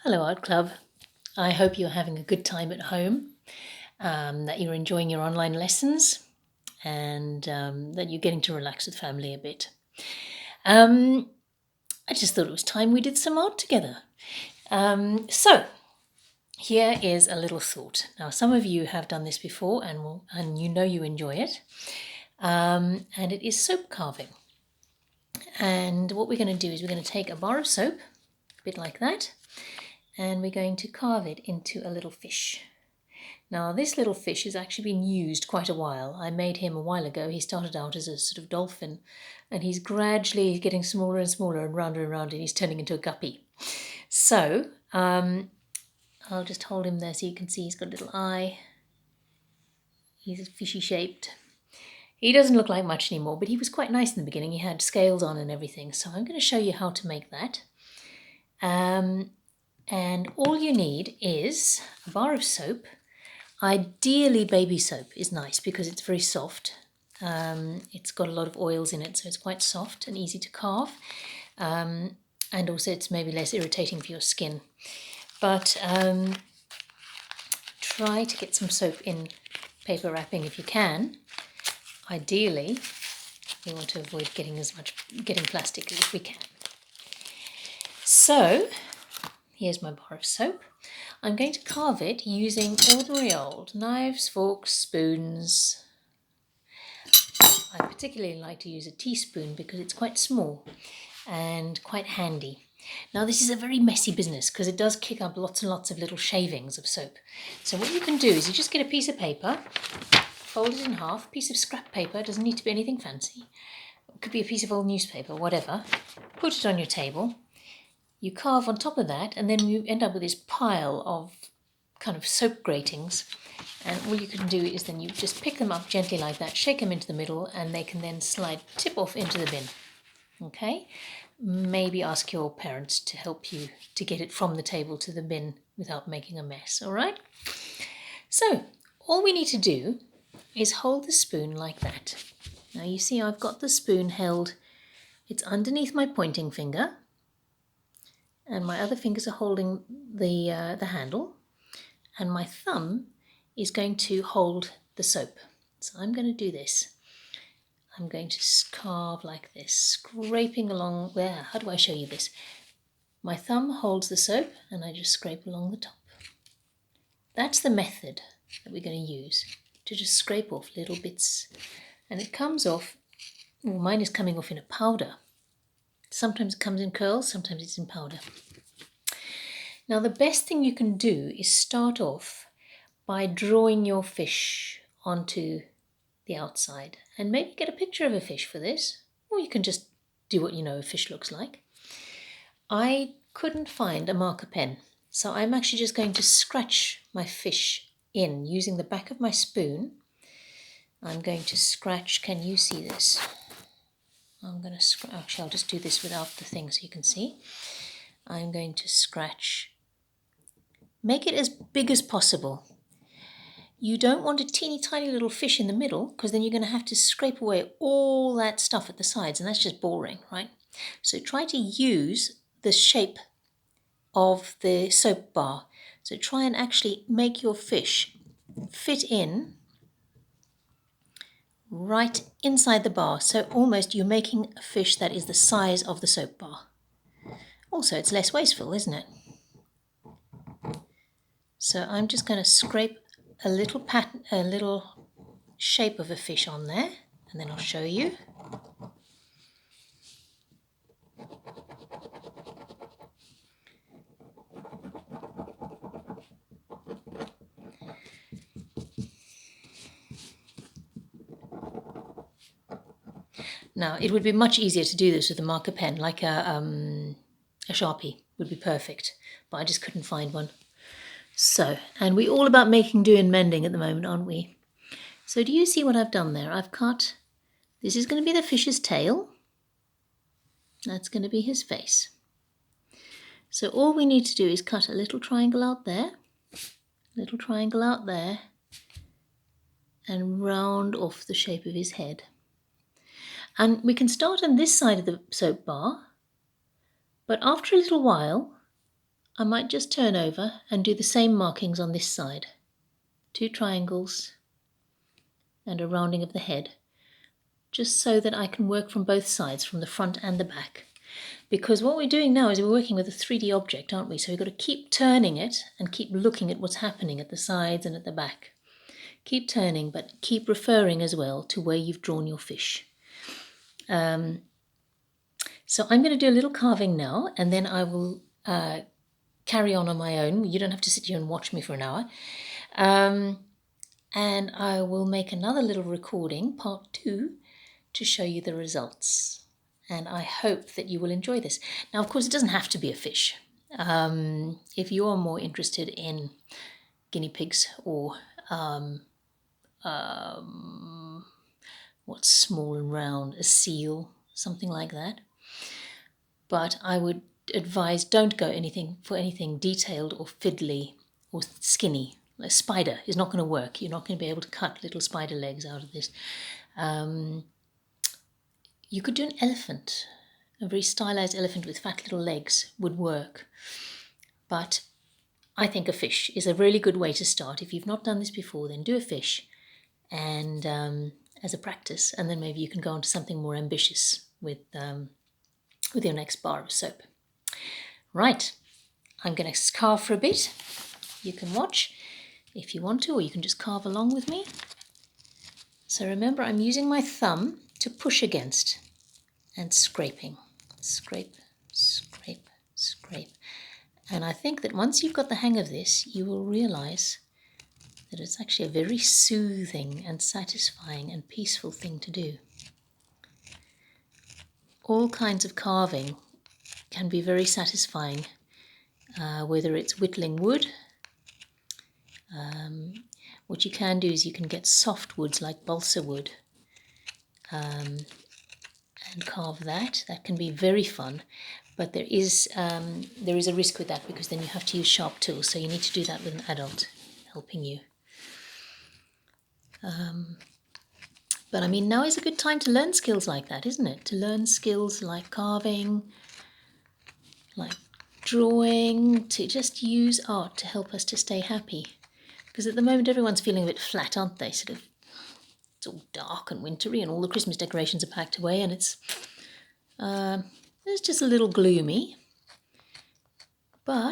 Hello, Art Club. I hope you're having a good time at home, that you're enjoying your online lessons, and that you're getting to relax with family a bit. Um, I just thought it was time we did some art together. So, here is a little thought. Now, some of you have done this before, and you know you enjoy it. And it is soap carving. And what we're going to do is we're going to take a bar of soap, a bit like that, and we're going to carve it into a little fish. Now, this little fish has actually been used quite a while. I made him a while ago. He started out as a sort of dolphin, and he's gradually getting smaller and smaller and rounder, and he's turning into a guppy. So, I'll just hold him there so you can see he's got a little eye. He's fishy shaped. He doesn't look like much anymore, but he was quite nice in the beginning. He had scales on and everything. So I'm going to show you how to make that. And all you need is a bar of soap. Ideally, baby soap is nice because it's very soft. It's got a lot of oils in it, so it's quite soft and easy to carve. And also it's maybe less irritating for your skin. But try to get some soap in paper wrapping if you can. Ideally, we want to avoid getting plastic if we can. So, here's my bar of soap. I'm going to carve it using ordinary old knives, forks, spoons. I particularly like to use a teaspoon because it's quite small and quite handy. Now, this is a very messy business because it does kick up lots and lots of little shavings of soap. So what you can do is you just get a piece of paper, fold it in half, a piece of scrap paper, it doesn't need to be anything fancy. It could be a piece of old newspaper, whatever. Put it on your table. You carve on top of that, and then you end up with this pile of kind of soap gratings. And all you can do is then you just pick them up gently like that, shake them into the middle, and they can then tip off into the bin. Okay? Maybe ask your parents to help you to get it from the table to the bin without making a mess, all right? So, all we need to do is hold the spoon like that. Now you see I've got the spoon held, it's underneath my pointing finger, and my other fingers are holding the handle, and my thumb is going to hold the soap. So I'm going to do this. I'm going to carve like this, scraping along. Where? How do I show you this? My thumb holds the soap, and I just scrape along the top. That's the method that we're going to use, to just scrape off little bits. And it comes off, well, mine is coming off in a powder. Sometimes it comes in curls, sometimes it's in powder. Now the best thing you can do is start off by drawing your fish onto the outside, and maybe get a picture of a fish for this, or you can just do what you know a fish looks like. I couldn't find a marker pen, so I'm actually just going to scratch my fish in using the back of my spoon. I'm going to scratch, can you see this? Actually I'll just do this without the thing so you can see. I'm going to scratch, make it as big as possible. You don't want a teeny tiny little fish in the middle because then you're going to have to scrape away all that stuff at the sides, and that's just boring, right? So try to use the shape of the soap bar. So try and actually make your fish fit in right inside the bar. So almost you're making a fish that is the size of the soap bar. Also, it's less wasteful, isn't it? So I'm just going to scrape a little shape of a fish on there, and then I'll show you. Now, it would be much easier to do this with a marker pen, like a Sharpie would be perfect, but I just couldn't find one. So, and we're all about making do and mending at the moment, aren't we? So do you see what I've done there? I've cut, this is going to be the fish's tail. That's going to be his face. So all we need to do is cut a little triangle out there, little triangle out there, and round off the shape of his head. And we can start on this side of the soap bar, but after a little while, I might just turn over and do the same markings on this side. 2 triangles and a rounding of the head, just so that I can work from both sides, from the front and the back. Because what we're doing now is we're working with a 3D object, aren't we? So we've got to keep turning it and keep looking at what's happening at the sides and at the back. Keep turning, but keep referring as well to where you've drawn your fish. So I'm going to do a little carving now, and then I will carry on my own. You don't have to sit here and watch me for an hour. And I will make another little recording, part 2, to show you the results. And I hope that you will enjoy this. Now, of course, it doesn't have to be a fish. If you are more interested in guinea pigs or what's small and round, a seal, something like that. But I would advise don't go for anything detailed or fiddly or skinny. A spider is not going to work. You're not going to be able to cut little spider legs out of this. You could do an elephant. A very stylized elephant with fat little legs would work. But I think a fish is a really good way to start. If you've not done this before, then do a fish and as a practice, and then maybe you can go on to something more ambitious with your next bar of soap. Right, I'm going to carve for a bit. You can watch if you want to, or you can just carve along with me. So remember, I'm using my thumb to push against and scraping. Scrape, scrape, scrape. And I think that once you've got the hang of this, you will realize that it's actually a very soothing and satisfying and peaceful thing to do. All kinds of carving can be very satisfying, whether it's whittling wood. What you can do is you can get soft woods like balsa wood and carve that. That can be very fun, but there is a risk with that, because then you have to use sharp tools, so you need to do that with an adult helping you. But I mean, now is a good time to learn skills like that, isn't it? To learn skills like carving, like drawing, to just use art to help us to stay happy. Because at the moment everyone's feeling a bit flat, aren't they? It's all dark and wintry, and all the Christmas decorations are packed away, and it's just a little gloomy. But